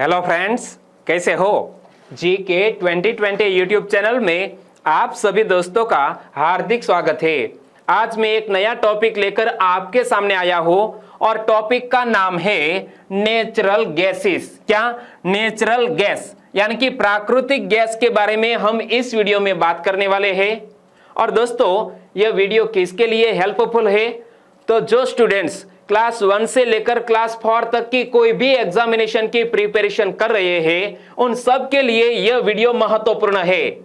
Hello friends, कैसे हो? GK 2020 YouTube channel में आप सभी दोस्तों का हार्दिक स्वागत है। आज मैं एक नया टॉपिक लेकर आपके सामने आया हूं और टॉपिक का नाम है नेचुरल गैसेस। क्या? नेचुरल गैस यानी कि प्राकृतिक गैस के बारे में हम इस वीडियो में बात करने वाले हैं। और दोस्तों, यह वीडियो किसके लिए हेल्पफुल है? तो जो स्टूडेंट्स क्लास 1 से लेकर क्लास 4 तक की कोई भी एग्जामिनेशन की प्रिपरेशन कर रहे हैं, उन सब के लिए यह वीडियो महत्वपूर्ण है।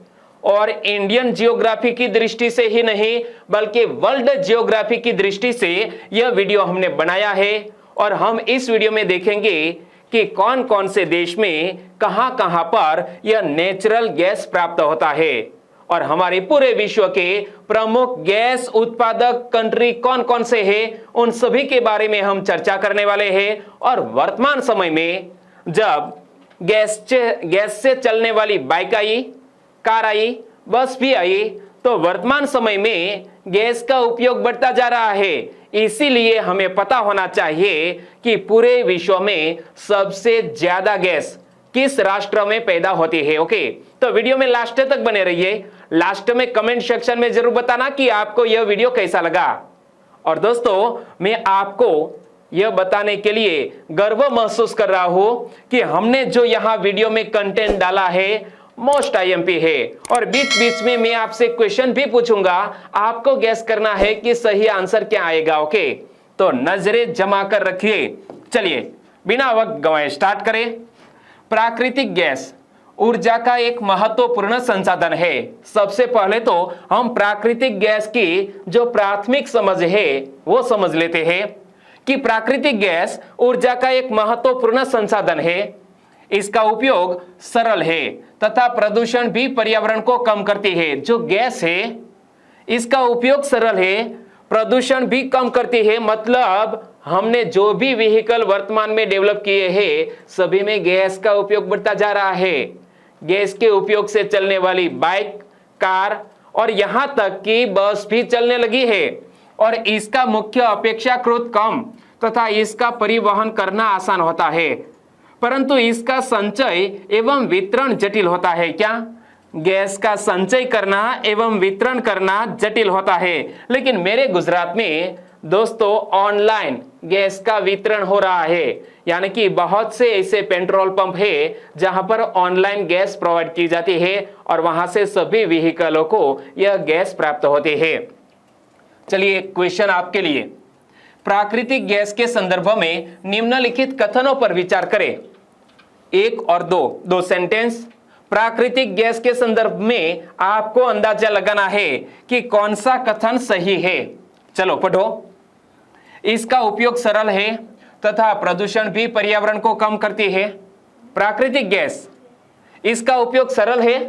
और इंडियन जियोग्राफी की दृष्टि से ही नहीं बल्कि वर्ल्ड जियोग्राफी की दृष्टि से यह वीडियो हमने बनाया है। और हम इस वीडियो में देखेंगे कि कौन कौन से देश में कहां कहां पर यह नेचुरल गैस प्राप्त होता है और हमारे पूरे विश्व के प्रमुख गैस उत्पादक कंट्री कौन कौन से हैं, उन सभी के बारे में हम चर्चा करने वाले हैं। और वर्तमान समय में जब गैस से चलने वाली बाइक आई, कार आई, बस भी आई, तो वर्तमान समय में गैस का उपयोग बढ़ता जा रहा है। इसीलिए हमें पता होना चाहिए कि पूरे विश्व में सबसे ज्यादा गैस किस राष्ट्र में पैदा होती है। ओके, तो वीडियो में लास्ट तक बने रहिए। लास्ट में कमेंट सेक्शन में जरूर बताना कि आपको यह वीडियो कैसा लगा। और दोस्तों, मैं आपको यह बताने के लिए गर्व महसूस कर रहा हूं कि हमने जो यहां वीडियो में कंटेंट डाला है मोस्ट IMP है। और बीच बीच में मैं आपसे क्वेश्चन भी पूछूंगा, आपको गैस करना है कि सही आंसर क्या आएगा। ओके, तो नजरें जमा कर रखिए। चलिए बिना वक्त गंवाए स्टार्ट करें। प्राकृतिक गैस ऊर्जा का एक महत्वपूर्ण संसाधन है। सबसे पहले तो हम प्राकृतिक गैस की जो प्राथमिक समझ है वो समझ लेते हैं कि प्राकृतिक गैस ऊर्जा का एक महत्वपूर्ण संसाधन है। इसका उपयोग सरल है तथा प्रदूषण भी पर्यावरण को कम करती है। जो गैस है इसका उपयोग सरल है, प्रदूषण भी कम करती है। मतलब हमने जो भी व्हीकल वर्तमान में डेवलप किए हैं सभी में गैस का उपयोग बढ़ता जा रहा है। गैस के उपयोग से चलने वाली बाइक, कार और यहां तक कि बस भी चलने लगी है। और इसका मुख्य अपेक्षाकृत कम तथा इसका परिवहन करना आसान होता है, परंतु इसका संचय एवं वितरण जटिल होता है। क्या? गैस का संचय करना एवं वितरण करना जटिल होता है। लेकिन मेरे गुजरात में दोस्तों ऑनलाइन गैस का वितरण हो रहा है, यानी कि बहुत से ऐसे पेट्रोल पंप है जहां पर ऑनलाइन गैस प्रोवाइड की जाती है और वहां से सभी व्हीकलों को यह गैस प्राप्त होती है। चलिए क्वेश्चन आपके लिए। प्राकृतिक गैस के संदर्भ में निम्नलिखित कथनों पर विचार करें। 1 और 2 सेंटेंस। प्राकृतिक गैस के संदर्भ में आपको अंदाजा लगाना है कि कौन सा कथन सही है। चलो पढ़ो। इसका उपयोग सरल है तथा प्रदूषण भी पर्यावरण को कम करती है। प्राकृतिक गैस, इसका उपयोग सरल है,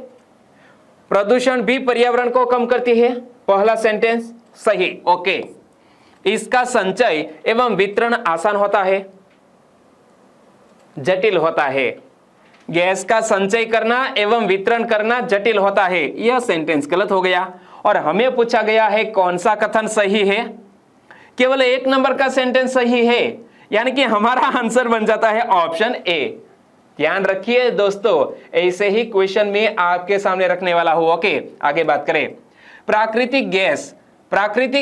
प्रदूषण भी पर्यावरण को कम करती है। पहला सेंटेंस सही। ओके। इसका संचय एवं वितरण आसान होता है, जटिल होता है। गैस का संचय करना एवं वितरण करना जटिल होता है। यह सेंटेंस गलत हो गया और हमें पूछा गया है कौन सा कथन सही है। केवल 1 नंबर का सेंटेंस सही है, यानी कि हमारा आंसर बन जाता है ऑप्शन ए। ध्यान रखिए दोस्तों, ऐसे ही क्वेश्चन में आपके सामने रखने वाला हूं। ओके, आगे बात करें। प्राकृतिक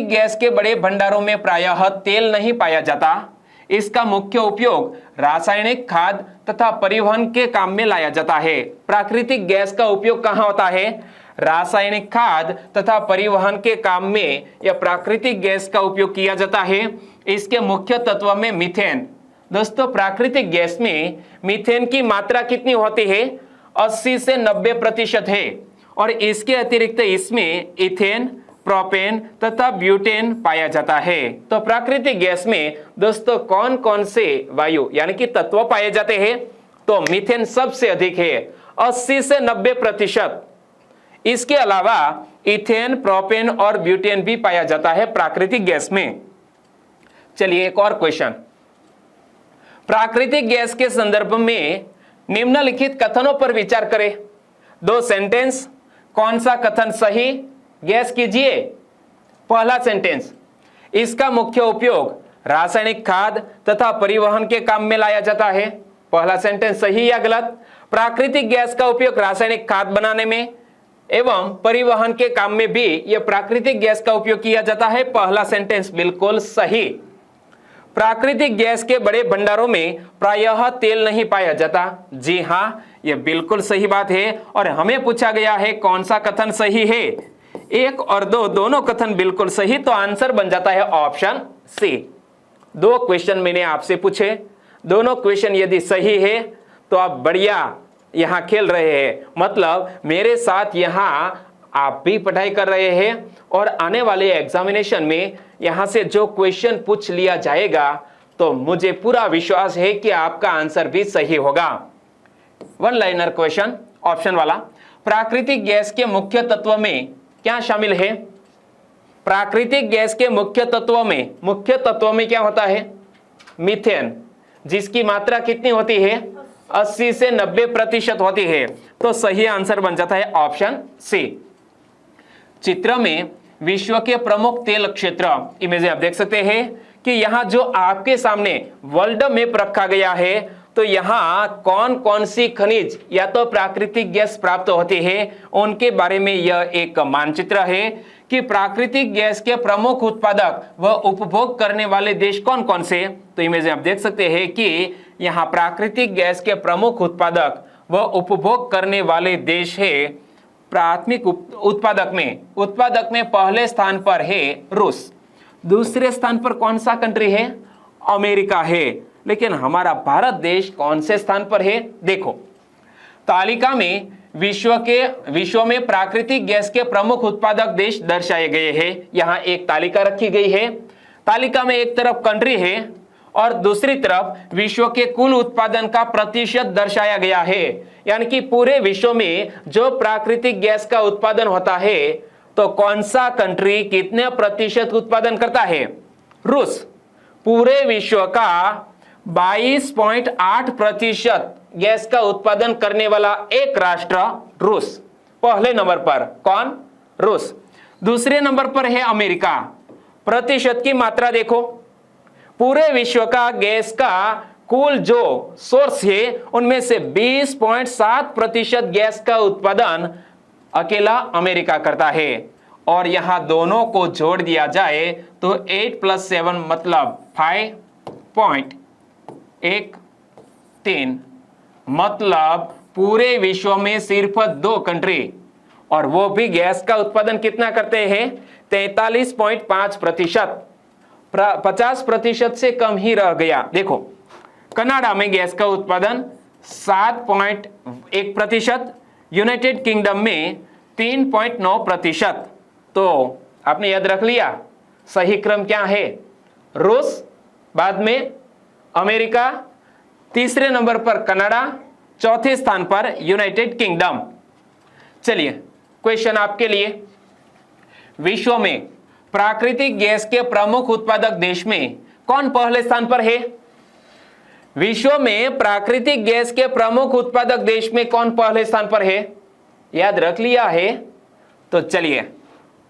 गैस के बड़े भंडारों में प्रायः तेल नहीं पाया जाता। इसका मुख्य उपयोग रासायनिक खाद तथा परिवहन के काम में लाया जाता है। प्राकृतिक गैस का उपयोग कहां होता है? रासायनिक खाद तथा परिवहन के काम में यह प्राकृतिक गैस का उपयोग किया जाता है। इसके मुख्य तत्व में मीथेन। दोस्तों, प्राकृतिक गैस में मीथेन की मात्रा कितनी होती है? 80 से 90% है। और इसके अतिरिक्त इसमें इथेन, प्रोपेन तथा ब्यूटेन पाया जाता है। तो प्राकृतिक गैस में दोस्तों कौन कौन से वायु यानी कि तत्व पाए जाते हैं? तो मीथेन सबसे अधिक है, 80 से 90%। इसके अलावा इथेन, प्रोपेन और ब्यूटेन भी पाया जाता है प्राकृतिक गैस में। चलिए एक और क्वेश्चन। प्राकृतिक गैस के संदर्भ में निम्नलिखित कथनों पर विचार करें। 2 सेंटेंस। कौन सा कथन सही? गैस कीजिए। पहला सेंटेंस, इसका मुख्य उपयोग रासायनिक खाद तथा परिवहन के काम में लाया जाता है। पहला सेंटेंस सही या गलत? प्राकृतिक गैस का उपयोग रासायनिक खाद बनाने में एवं परिवहन के काम में भी यह प्राकृतिक गैस का उपयोग किया जाता है। पहला सेंटेंस बिल्कुल सही। प्राकृतिक गैस के बड़े भंडारों में प्रायः तेल नहीं पाया जाता। जी हां, यह बिल्कुल सही बात है। और हमें पूछा गया है कौन सा कथन सही है? 1 और 2 दोनों कथन बिल्कुल सही, तो आंसर बन जाता है ऑप्शन सी। 2 क्वेश्चन मैंने आपसे पूछे, दोनों क्वेश्चन यदि सही है तो आप बढ़िया यहां खेल रहे हैं, मतलब मेरे साथ यहां आप भी पढ़ाई कर रहे हैं और आने वाले एग्जामिनेशन में यहां से जो क्वेश्चन पूछ लिया जाएगा तो मुझे पूरा विश्वास है कि आपका आंसर भी सही होगा। 1 लाइनर क्वेश्चन, ऑप्शन वाला। प्राकृतिक गैस के मुख्य तत्व में क्या शामिल है? प्राकृतिक गैस के मुख्य तत्वों में क्या होता है? मीथेन, जिसकी मात्रा कितनी होती है? 80 से 90% होती है। तो सही आंसर बन जाता है ऑप्शन सी। चित्र में विश्व के प्रमुख तेल क्षेत्र, इमेज आप देख सकते हैं कि यहां जो आपके सामने वर्ल्ड मैप रखा गया है, तो यहां कौन कौन सी खनिज या तो प्राकृतिक गैस प्राप्त होती है उनके बारे में यह एक मानचित्र है कि प्राकृतिक गैस के प्रमुख उत्पादक व उपभोग करने वाले देश कौन कौन से। तो इमेज आप देख सकते हैं कि यहां प्राकृतिक गैस के प्रमुख उत्पादक व उपभोग करने वाले देश है। प्राथमिक उत्पादक में पहले स्थान पर है रूस। दूसरे स्थान पर कौन सा कंट्री है? अमेरिका है। लेकिन हमारा भारत देश कौन से स्थान पर है? देखो तालिका में विश्व में प्राकृतिक गैस के प्रमुख उत्पादक देश दर्शाए गए हैं। यहां एक तालिका रखी गई है। तालिका में एक तरफ कंट्री है और दूसरी तरफ विश्व के कुल उत्पादन का प्रतिशत दर्शाया गया है। यानी कि पूरे विश्व में जो प्राकृतिक गैस का उत्पादन होता है तो कौन सा कंट्री कितने प्रतिशत उत्पादन करता है? रूस। पूरे विश्व का 22.8% गैस का उत्पादन करने वाला एक राष्ट्र रूस। पहले नंबर पर कौन? रूस। दूसरे नंबर पर है अमेरिका। प्रतिशत की मात्रा देखो, पूरे विश्व का गैस का कुल जो सोर्स है उनमें से 20.7% गैस का उत्पादन अकेला अमेरिका करता है। और यहां दोनों को जोड़ दिया जाए तो 8 + 7 मतलब 5.13, मतलब पूरे विश्व में सिर्फ 2 कंट्री, और वो भी गैस का उत्पादन कितना करते हैं? 43.5%। 50% से कम ही रह गया। देखो कनाडा में गैस का उत्पादन 7.1%, यूनाइटेड किंगडम में 3.9%। तो आपने याद रख लिया सही क्रम क्या है? रूस, बाद में अमेरिका, तीसरे नंबर पर कनाडा, चौथे स्थान पर यूनाइटेड किंगडम। चलिए क्वेश्चन आपके लिए, विश्व में प्राकृतिक गैस के प्रमुख उत्पादक देश में कौन पहले स्थान पर है? विश्व में प्राकृतिक गैस के प्रमुख उत्पादक देश में कौन पहले स्थान पर है? याद रख लिया है? तो चलिए,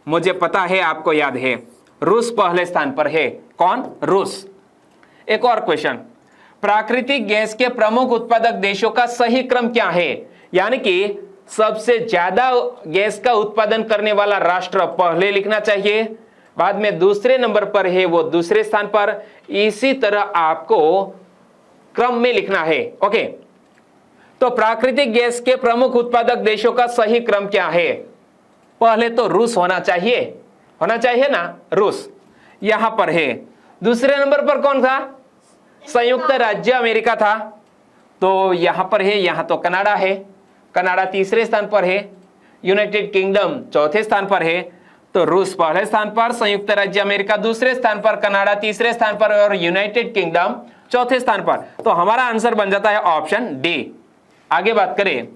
मुझे पता है आपको याद है, रूस पहले स्थान पर है। कौन? रूस। एक और क्वेश्चन, प्राकृतिक गैस के प्रमुख उत्पादक देशों का सही क्रम क्या है? यानी कि सबसे ज्यादा गैस का उत्पादन करने वाला राष्ट्र पहले लिखना चाहिए, बाद में दूसरे नंबर पर है वो दूसरे स्थान पर, इसी तरह आपको क्रम में लिखना है। ओके, तो प्राकृतिक गैस के प्रमुख उत्पादक देशों का सही क्रम क्या है? पहले तो रूस होना चाहिए ना, रूस यहां पर है। दूसरे नंबर पर कौन था? संयुक्त राज्य अमेरिका था, तो यहां पर है। यहां तो कनाडा है, कनाडा तीसरे स्थान पर है, यूनाइटेड किंगडम चौथे स्थान पर है। तो रूस पहले स्थान पर, संयुक्त राज्य अमेरिका दूसरे स्थान पर, कनाडा तीसरे स्थान पर और यूनाइटेड किंगडम चौथे स्थान पर। तो हमारा आंसर बन जाता है ऑप्शन डी। आगे बात करें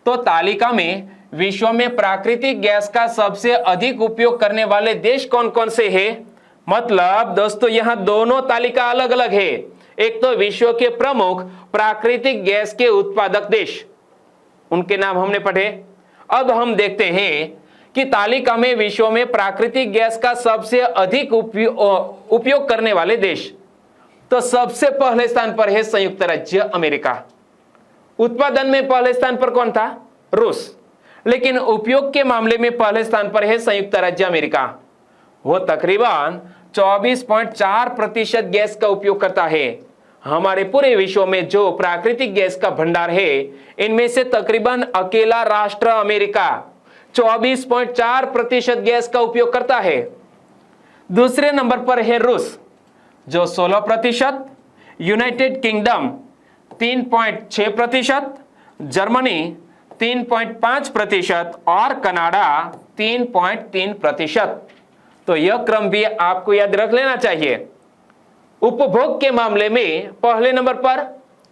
तो तालिका में विश्व में प्राकृतिक गैस का सबसे अधिक उपयोग करने वाले देश कौन कौन से हैं? मतलब दोस्तों यहां दोनों तालिका अलग अलग है। एक तो विश्व के प्रमुख प्राकृतिक गैस के उत्पादक देश, उनके नाम हमने पढ़े। अब हम देखते हैं कि तालिका में विश्व में प्राकृतिक गैस का सबसे अधिक उपयोग करने वाले देश, तो सबसे पहले स्थान पर है संयुक्त राज्य अमेरिका। उत्पादन में पहले स्थान पर कौन था? रूस। लेकिन उपयोग के मामले में पहले स्थान पर है संयुक्त राज्य अमेरिका। वो तकरीबन 24.4% गैस का उपयोग करता है। हमारे पूरे विश्व में जो प्राकृतिक गैस का भंडार है, इनमें से तकरीबन अकेला राष्ट्र अमेरिका 24.4% गैस का उपयोग करता है। दूसरे नंबर पर है रूस जो 16%, यूनाइटेड किंगडम 3.6%, जर्मनी 3.5% और कनाडा 3.3%। तो यह क्रम भी आपको याद रख लेना चाहिए। उपभोग के मामले में पहले नंबर पर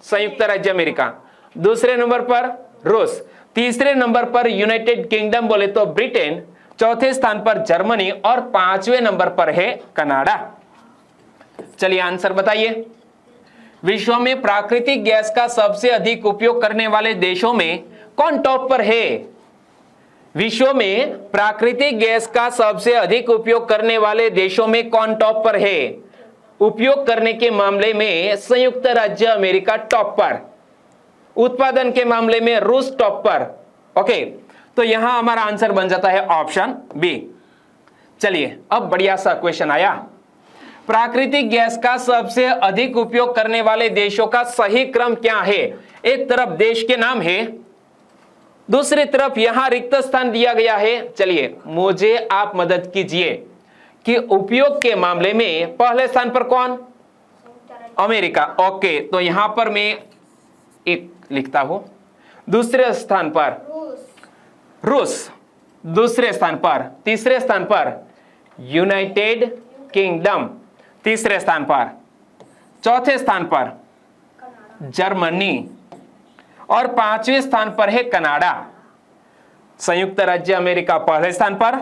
संयुक्त राज्य अमेरिका, दूसरे नंबर पर रूस, तीसरे नंबर पर यूनाइटेड किंगडम बोले तो ब्रिटेन, चौथे स्थान पर जर्मनी और पांचवें नंबर पर है कनाडा। चलिए आंसर बताइए। विश्व में प्राकृतिक गैस का सबसे अधिक उपयोग करने वाले देशों में कौन टॉप पर है? विश्व में प्राकृतिक गैस का सबसे अधिक उपयोग करने वाले देशों में कौन टॉप पर है? उपयोग करने के मामले में संयुक्त राज्य अमेरिका टॉप पर, उत्पादन के मामले में रूस टॉप पर। ओके, तो यहां हमारा आंसर बन जाता है ऑप्शन बी। चलिए अब बढ़िया सा क्वेश्चन आया। प्राकृतिक गैस का सबसे अधिक उपयोग करने वाले देशों का सही क्रम क्या है? एक तरफ देश के नाम है, दूसरी तरफ यहां रिक्त स्थान दिया गया है। चलिए मुझे आप मदद कीजिए कि उपयोग के मामले में पहले स्थान पर कौन? अमेरिका। ओके, तो यहां पर मैं एक लिखता हूं। दूसरे स्थान पर रूस, दूसरे स्थान पर, तीसरे स्थान पर यूनाइटेड किंगडम, तीसरे स्थान पर, चौथे स्थान पर जर्मनी और पांचवें स्थान पर है कनाडा। संयुक्त राज्य अमेरिका पहले स्थान पर,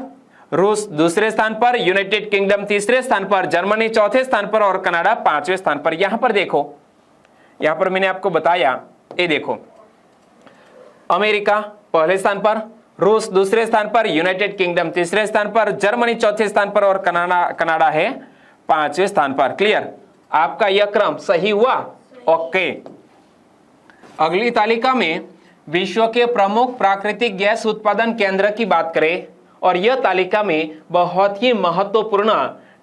रूस दूसरे स्थान पर, यूनाइटेड किंगडम तीसरे स्थान पर, जर्मनी चौथे स्थान पर और कनाडा पांचवें स्थान पर। यहां पर देखो, यहां पर मैंने आपको बताया, ये देखो, अमेरिका पहले स्थान पर, रूस दूसरे स्थान पर, यूनाइटेड किंगडम तीसरे स्थान पर, जर्मनी चौथे स्थान पर और कनाडा है पांचवें स्थान पर। क्लियर? आपका यह क्रम सही हुआ? ओके। अगली तालिका में विश्व के प्रमुख प्राकृतिक गैस उत्पादन केंद्र की बात करें और यह तालिका में बहुत ही महत्वपूर्ण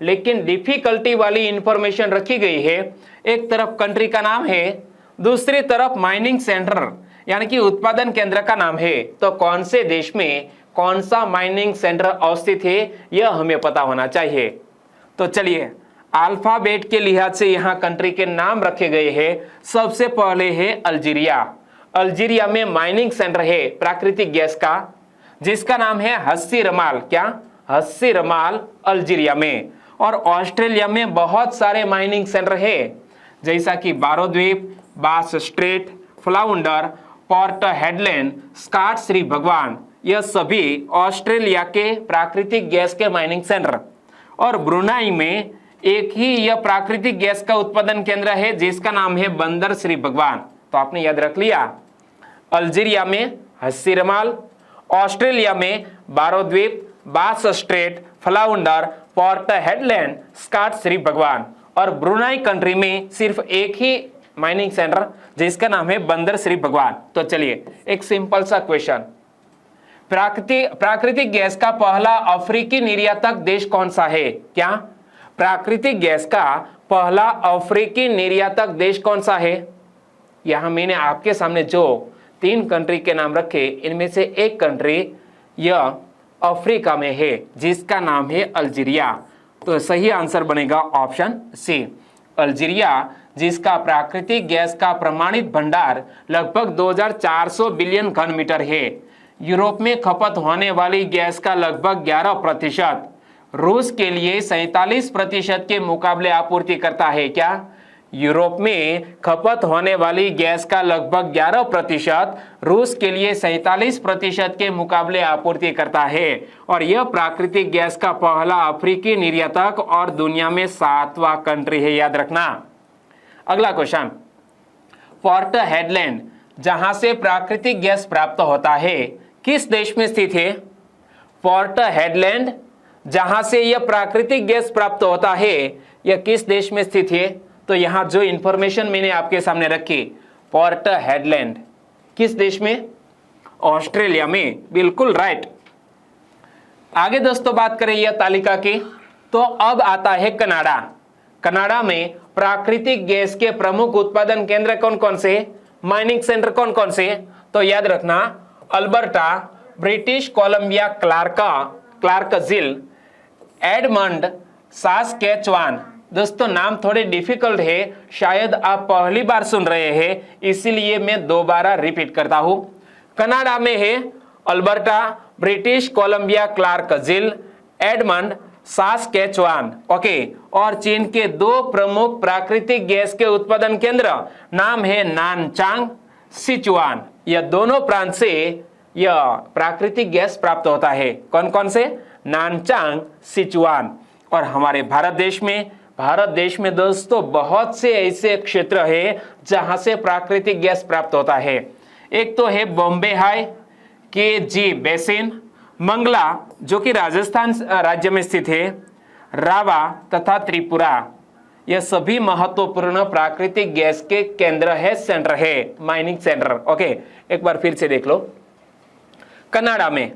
लेकिन डिफिकल्टी वाली इंफॉर्मेशन रखी गई है। एक तरफ कंट्री का नाम है, दूसरी तरफ माइनिंग सेंटर यानी कि उत्पादन केंद्र का नाम है। तो कौन से देश में कौन सा माइनिंग सेंटर अवस्थित है यह हमें पता होना चाहिए। तो चलिए अल्फाबेट के लिहाज से यहाँ कंट्री के नाम रखे गए हैं। सबसे पहले है अल्जीरिया। अल्जीरिया में माइनिंग सेंटर है प्राकृतिक गैस का जिसका नाम है हस्सी रमाल। क्या? हस्सी रमाल अल्जीरिया में। और ऑस्ट्रेलिया में बहुत सारे माइनिंग सेंटर है जैसा कि बारो द्वीप, Bass Strait, Flounder, Port Hedland, Scott Shri Bhagwan, यह सभी ऑस्ट्रेलिया के प्राकृतिक गैस के माइनिंग सेंटर। और ब्रुनाई में एक ही यह प्राकृतिक गैस का उत्पादन केंद्र है जिसका नाम है बंदर श्री भगवान। तो आपने याद रख लिया, अल्जीरिया में हस्सी रमाल, ऑस्ट्रेलिया में बारो द्वीप, Bass Strait, Flounder, Port Hedland, Scott Shri Bhagwan. और ब्रुनाई कंट्री में सिर्फ एक ही माइनिंग सेंटर जिसका नाम है बंदर श्री भगवान। तो चलिए एक सिंपल सा क्वेश्चन, प्राकृतिक गैस का पहला अफ्रीकी निर्यातक देश कौन सा है? क्या? प्राकृतिक गैस का पहला अफ्रीकी निर्यातक देश कौन सा है? यहां मैंने आपके सामने जो 3 कंट्री के नाम रखे इनमें से एक कंट्री यह अफ्रीका में है जिसका नाम है अल्जीरिया। तो सही आंसर बनेगा ऑप्शन सी, अल्जीरिया, जिसका प्राकृतिक गैस का प्रमाणित भंडार लगभग 2400 बिलियन घन मीटर है। यूरोप में खपत होने वाली गैस का लगभग 11%, रूस के लिए 47% के मुकाबले आपूर्ति करता है। क्या? यूरोप में खपत होने वाली गैस का लगभग 11% रूस के लिए 47% के मुकाबले आपूर्ति करता है। और यह प्राकृतिक गैस का पहला अफ्रीकी निर्यातक और दुनिया में 7वां कंट्री है, याद रखना। अगला क्वेश्चन, पोर्ट हेडलैंड जहां से प्राकृतिक गैस प्राप्त होता है किस देश में स्थित है? पोर्ट हेडलैंड जहां से यह प्राकृतिक गैस प्राप्त होता है यह किस देश में स्थित है? तो यहां जो इंफॉर्मेशन मैंने आपके सामने रखी, पोर्ट हेडलैंड किस देश में? ऑस्ट्रेलिया में, बिल्कुल राइट। आगे दोस्तों बात करें यह तालिका की, तो अब आता है कनाडा। कनाडा में प्राकृतिक गैस के प्रमुख उत्पादन केंद्र कौन कौन से, माइनिंग सेंटर कौन कौन से? तो याद रखना, अल्बर्टा, ब्रिटिश कोलंबिया, क्लार्कजिल, एडमंड, सास्केचुआन। दोस्तों नाम थोड़े डिफिकल्ट है, शायद आप पहली बार सुन रहे हैं, इसीलिए मैं दोबारा रिपीट करता हूं। कनाडा में है अल्बर्टा, ब्रिटिश कोलंबिया, क्लार्कजिल, एडमंड, सास्केचुआन। ओके, और चीन के दो प्रमुख प्राकृतिक गैस के उत्पादन केंद्र नाम है नानचांग, सिचुआन। यह दोनों प्रांत से यह प्राकृतिक गैस प्राप्त होता है। कौन कौन से? Nanchang, Sichuan. और हमारे भारत देश में दोस्तों बहुत से ऐसे क्षेत्र है जहां से प्राकृतिक गैस प्राप्त होता है। एक तो है Bombay High, KG basin, Mangala जो कि राजस्थान राज्य में स्थित है, रावा तथा त्रिपुरा। यह सभी महत्वपूर्ण प्राकृतिक गैस के केंद्र है, सेंटर है, माइनिंग सेंटर। ओके, एक बार फिर से देख लो। कनाडा में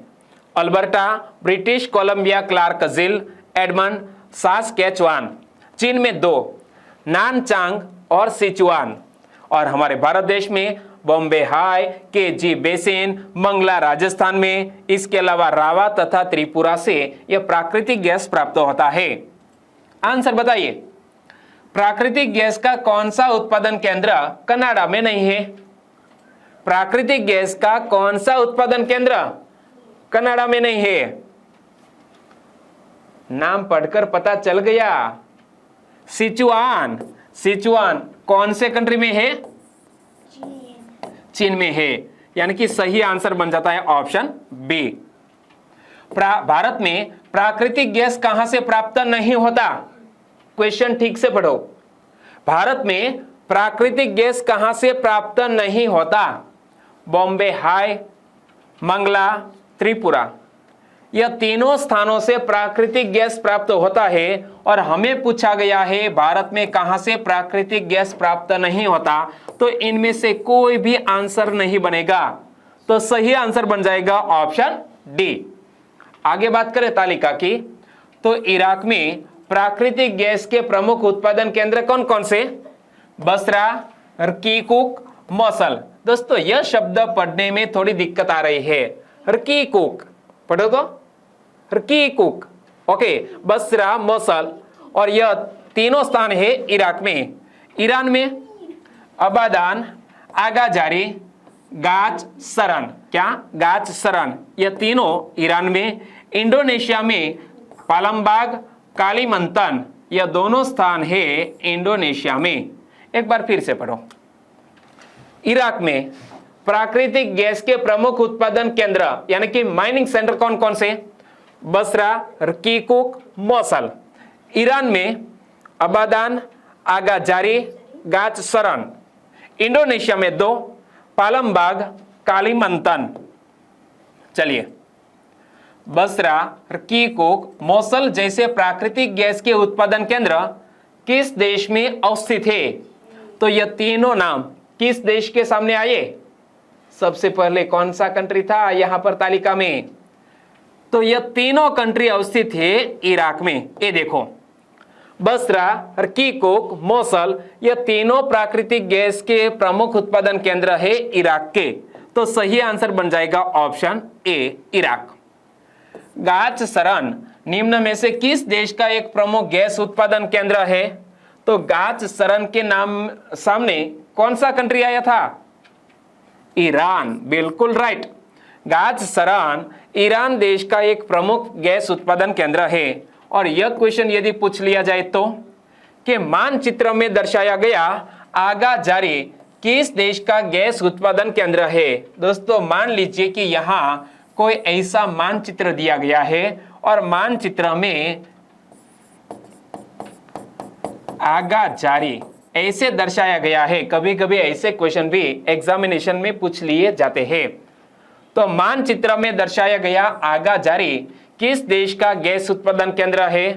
अल्बर्टा, ब्रिटिश कोलंबिया, क्लार्कजिल, एडमंड, सास्केचुआन। चीन में दो, नानचांग और सिचुआन। और हमारे भारत देश में Bombay High, KG basin, Mangala Rajasthan में, इसके अलावा रावा तथा त्रिपुरा से यह प्राकृतिक गैस प्राप्त होता है। आंसर बताइए, प्राकृतिक गैस का कौन सा उत्पादन केंद्र कनाडा में नहीं है? प्राकृतिक गैस का कौन सा उत्पादन केंद्र कनाडा में नहीं है? नाम पढ़कर पता चल गया, सिचुआन। सिचुआन कौन से कंट्री में है? चीन में है, यानी कि सही आंसर बन जाता है ऑप्शन बी। भारत में प्राकृतिक गैस कहां से प्राप्त नहीं होता? क्वेश्चन ठीक से पढ़ो। भारत में प्राकृतिक गैस कहां से प्राप्त नहीं होता? बॉम्बे हाई, मंगला, त्रिपुरा, यह तीनों स्थानों से प्राकृतिक गैस प्राप्त होता है। और हमें पूछा गया है भारत में कहां से प्राकृतिक गैस प्राप्त नहीं होता, तो इनमें से कोई भी आंसर नहीं बनेगा, तो सही आंसर बन जाएगा ऑप्शन डी। आगे बात करें तालिका की, तो इराक में प्राकृतिक गैस के प्रमुख उत्पादन केंद्र कौन कौन से? बसरा, किरकुक, मौसल। दोस्तों यह शब्द पढ़ने में थोड़ी दिक्कत आ रही है, किरकुक पढ़ो तो, किरकुक। ओके, बसरा, मौसल, और यह तीनों स्थान है इराक में। ईरान में अबादान, आगाजारी, गाच सरन। क्या? गाच सरन, यह तीनों ईरान में। इंडोनेशिया में पालमबाग, कालीमंतन, यह दोनों स्थान है इंडोनेशिया में। एक बार फिर से पढ़ो। इराक में प्राकृतिक गैस के प्रमुख उत्पादन केंद्र यानी कि माइनिंग सेंटर कौन कौन से? बसरा, किरकुक, मौसल। ईरान में अबादान, आगाजारी, गाच सरन। इंडोनेशिया में दो, पालमबाग, कालीमंतन। चलिए, बसरा, किरकुक, मौसल जैसे प्राकृतिक गैस के उत्पादन केंद्र किस देश में अवस्थित है? तो यह तीनों नाम किस देश के सामने आए? सबसे पहले कौन सा कंट्री था यहां पर तालिका में? तो यह तीनों कंट्री अवस्थित है इराक में। ये देखो, बसरा, किरकुक, मौसल, यह तीनों प्राकृतिक गैस के प्रमुख उत्पादन केंद्र है इराक के। तो सही आंसर बन जाएगा ऑप्शन ए, इराक। गाच सरन निम्न में से किस देश का एक प्रमुख गैस उत्पादन केंद्र है? तो गाच सरन के नाम सामने कौन सा कंट्री आया था? ईरान, बिल्कुल राइट। गाच सरन ईरान देश का एक प्रमुख गैस उत्पादन केंद्र है। और यह क्वेश्चन यदि पूछ लिया जाए तो कि मानचित्र में दर्शाया गया आगाजारी किस देश का गैस उत्पादन केंद्र है? दोस्तों मान लीजिए कि यहां कोई ऐसा मानचित्र दिया गया है और मानचित्र में आगाजारी ऐसे दर्शाया गया है। कभी कभी ऐसे क्वेश्चन भी एग्जामिनेशन में पूछ लिए जाते हैं। तो मानचित्र में दर्शाया गया आगाजारी किस देश का गैस उत्पादन केंद्र है?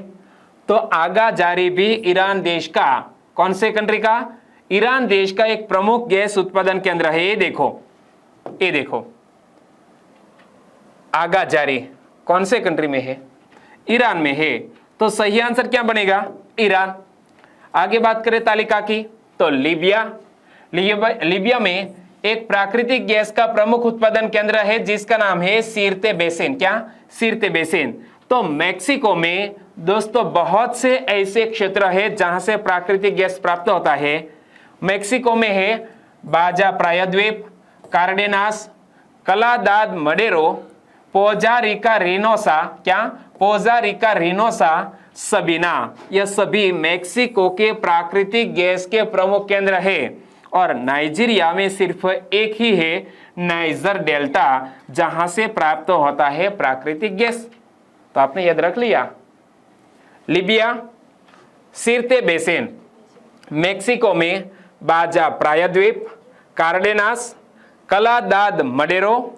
तो आगाजारी भी ईरान देश का, कौन से कंट्री का? ईरान देश का एक प्रमुख गैस उत्पादन केंद्र है। ये देखो, ये देखो आगा जारी कौन से कंट्री में है? ईरान में है। तो सही आंसर क्या बनेगा? ईरान। आगे बात करें तालिका की तो लीबिया में एक प्राकृतिक गैस का प्रमुख उत्पादन केंद्र है जिसका नाम है सीरते बेसिन। क्या? सीरते बेसिन। तो मैक्सिको में दोस्तों बहुत से ऐसे क्षेत्र है जहां से प्राकृतिक गैस प्राप्त होता है। मैक्सिको में है बाजा प्रायद्वीप, कार्डेनास, कलादाद मडेरो, पोजारिका रिनोसा। क्या? पोजारिका रिनोसा, सबीना। यह सभी मैक्सिको के प्राकृतिक गैस के प्रमुख केंद्र है। और नाइजीरिया में सिर्फ एक ही है, नाइजर डेल्टा, जहां से प्राप्त होता है प्राकृतिक गैस। तो आपने याद रख लिया। लीबिया, सीरते बेसिन, मैक्सिको में बाजा प्रायद्वीप, कार्डेनास, कलादाद मडेरो,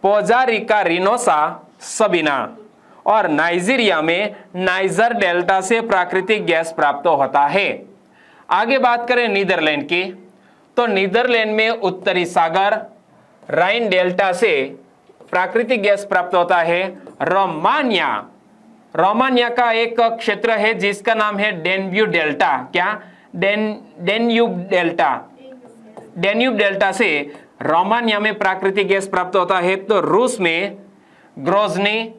पोजारिका रिनोसा, सबीना। और नाइजीरिया में नाइजर डेल्टा से प्राकृतिक गैस प्राप्त होता है। आगे बात करें नीदरलैंड की तो नीदरलैंड में उत्तरी सागर राइन डेल्टा से प्राकृतिक गैस प्राप्त होता है। रोमानिया का एक क्षेत्र है जिसका नाम है डेन्यूब डेल्टा। क्या? डेन्यूब डेल्टा से रोमानिया में प्राकृतिक गैस प्राप्त होता है। तो रूस में ग्रोजनी,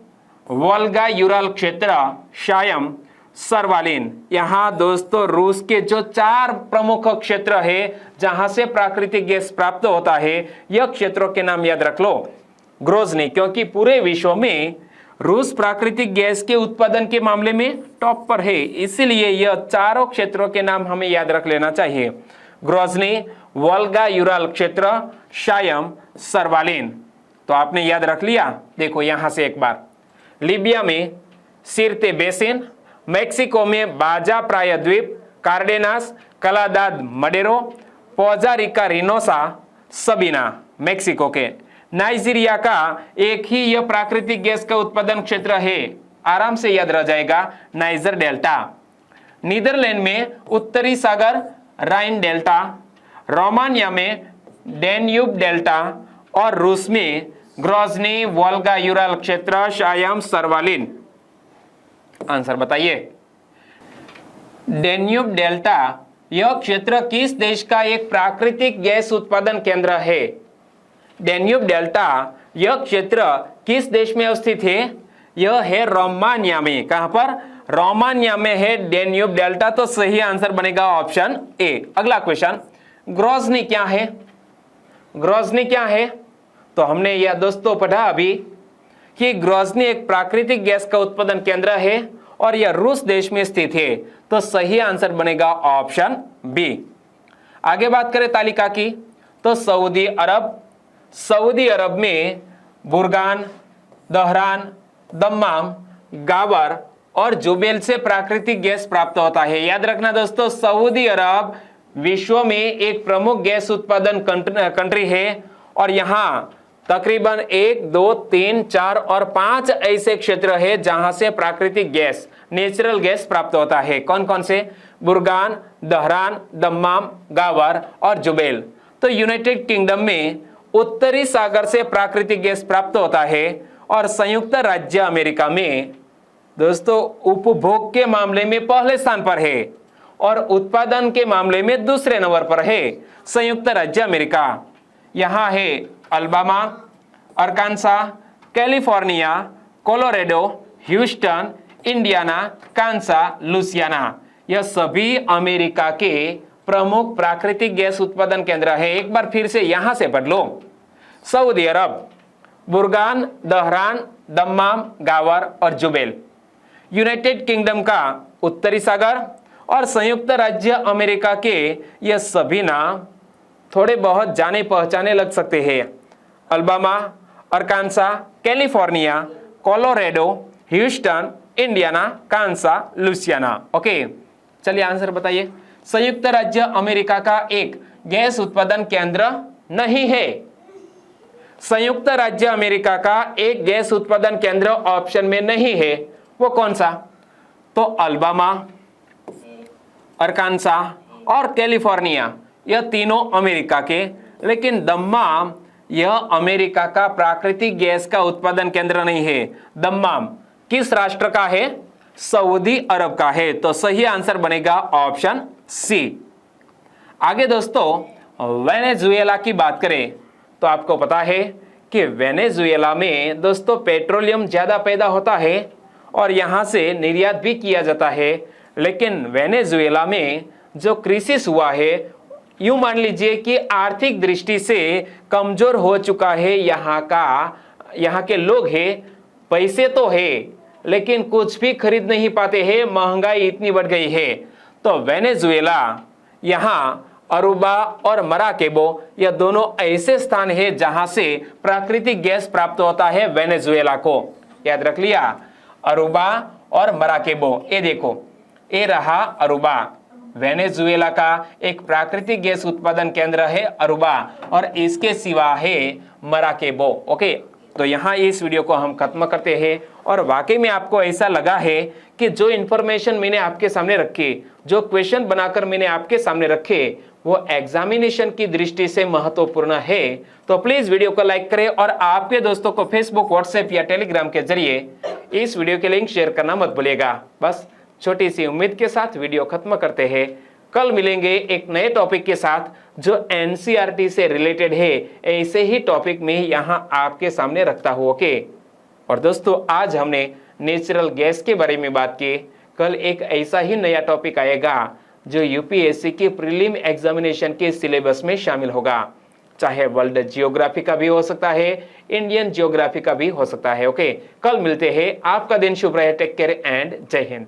वोल्गा यूरल क्षेत्र, शायम, सरवालिन। यहां दोस्तों रूस के जो 4 प्रमुख क्षेत्र है जहां से प्राकृतिक गैस प्राप्त होता है, यह क्षेत्रों के नाम याद रख लो। ग्रोजनी, क्योंकि पूरे विश्व में रूस प्राकृतिक गैस के उत्पादन के मामले में टॉप पर है, इसीलिए यह चारों क्षेत्रों के नाम हमें याद रख लेना चाहिए। ग्रोजनी, वोल्गा यूरल क्षेत्र, शायम, सरवालिन। तो आपने याद रख लिया। देखो यहां से एक बार, लीबिया में सीरते बेसिन, मैक्सिको में बाजा प्रायद्वीप, कार्डेनास, कलादाद मडेरो, पोजारिका रिनोसा, सबीना मैक्सिको के। नाइजीरिया का एक ही यह प्राकृतिक गैस का उत्पादन क्षेत्र है, आराम से याद रह जाएगा, नाइजर डेल्टा। नीदरलैंड में उत्तरी सागर राइन डेल्टा, रोमानिया में डेन्यूब डेल्टा और रूस में ग्रोजनी, वोल्गा यूरल क्षेत्र, शायम, सरवालिन। आंसर बताइए। डेन्यूब डेल्टा यह क्षेत्र किस देश का एक प्राकृतिक गैस उत्पादन केंद्र है? डेन्यूब डेल्टा यह क्षेत्र किस देश में स्थित है? यह है रोमानिया में। कहां पर? रोमानिया में है डेन्यूब डेल्टा। तो सही आंसर बनेगा ऑप्शन ए। अगला क्वेश्चन, ग्रोजनी क्या है? ग्रोजनी क्या है? तो हमने यह दोस्तों पढ़ा अभी कि ग्रोजनी एक प्राकृतिक गैस का उत्पादन केंद्र है और यह रूस देश में स्थित है। तो सही आंसर बनेगा ऑप्शन बी। आगे बात करें तालिका की तो सऊदी अरब में बुरगान, दहरान, दम्माम, गावर और जुबेल से प्राकृतिक गैस प्राप्त होता है। याद रखना दोस्तों, सऊदी अरब विश्व में एक प्रमुख गैस उत्पादन कंट्री है और यहां तकरीबन 1, 2, 3, 4 और 5 ऐसे क्षेत्र है जहां से प्राकृतिक गैस, नेचुरल गैस प्राप्त होता है। कौन कौन से? बुरगान, दहरान, दम्माम, गावर और जुबेल। तो यूनाइटेड किंगडम में उत्तरी सागर से प्राकृतिक गैस प्राप्त होता है और संयुक्त राज्य अमेरिका में दोस्तों उपभोग के मामले में पहले स्थान पर है और उत्पादन के मामले में दूसरे नंबर पर है संयुक्त राज्य अमेरिका। यहां है Alabama, Arkansas, California, Colorado, Houston, Indiana, Kansas, Louisiana. यह सभी अमेरिका के प्रमुख प्राकृतिक गैस उत्पादन केंद्र है। एक बार फिर से यहां से पढ़ लो। सऊदी अरब, बुरगान, दहरान, दम्माम, गावर और जुबेल। यूनाइटेड किंगडम का उत्तरी सागर और संयुक्त राज्य अमेरिका के ये सभी नाम थोड़े बहुत जाने पहचाने लग सकते हैं। Alabama, Arkansas, California, Colorado, Houston, Indiana, Kansas, Louisiana. Okay, चलिए आंसर बताइए। संयुक्त राज्य अमेरिका का एक गैस उत्पादन केंद्र नहीं है। संयुक्त राज्य अमेरिका का एक गैस उत्पादन केंद्र ऑप्शन में नहीं है। वो कौन सा? तो अल्बामा, अरकानसा और कैलिफोर्निया, यह तीनों अमेरिका के, लेकिन दम्माम यह अमेरिका का प्राकृतिक गैस का उत्पादन केंद्र नहीं है। दम्माम किस राष्ट्र का है? सऊदी अरब का है। तो सही आंसर बनेगा ऑप्शन सी। आगे दोस्तों वेनेजुएला की बात करें तो आपको पता है कि वेनेजुएला में दोस्तों पेट्रोलियम ज्यादा पैदा होता है और यहां से निर्यात भी किया जाता है। लेकिन वेनेजुएला में जो क्राइसिस हुआ है, यूं मान लीजिए कि आर्थिक दृष्टि से कमजोर हो चुका है। यहाँ के लोग हैं, पैसे तो है लेकिन कुछ भी खरीद नहीं पाते हैं, महंगाई इतनी बढ़ गई है। तो वेनेजुएला, यहाँ अरुबा और मराकेबो, यह दोनों ऐसे स्थान है जहां से प्राकृतिक गैस प्राप्त होता है वेनेजुएला को। याद रख लिया, अरुबा और मराकेबो। ये देखो, ये रहा अरुबा, वेनेजुएला का एक प्राकृतिक गैस उत्पादन केंद्र है अरुबा, और इसके सिवा है मराकेबो। ओके, तो यहाँ इस वीडियो को हम खत्म करते हैं। और वाकई में आपको ऐसा लगा है कि जो इंफॉर्मेशन मैंने आपके सामने रखी, जो क्वेश्चन बनाकर मैंने आपके सामने रखे, वो एग्जामिनेशन की दृष्टि से महत्वपूर्ण है, तो प्लीज वीडियो को लाइक करें और आपके दोस्तों को फेसबुक, व्हाट्सएप या टेलीग्राम के जरिए इस वीडियो के लिंक शेयर करना मत भूलिएगा। बस छोटी सी उम्मीद के साथ वीडियो खत्म करते हैं। कल मिलेंगे एक नए टॉपिक के साथ जो एनसीईआरटी से रिलेटेड है। ऐसे ही टॉपिक में यहां आपके सामने रखता हूं। ओके, और दोस्तों आज हमने नेचुरल गैस के बारे में बात की। कल एक ऐसा ही नया टॉपिक आएगा जो यूपीएससी के प्रीलिम एग्जामिनेशन के सिलेबस में शामिल होगा। चाहे वर्ल्ड जियोग्राफी का भी हो सकता है, इंडियन जियोग्राफी का भी हो सकता है। ओके, कल मिलते हैं। आपका दिन शुभ रहे। टेक केयर एंड जय हिंद।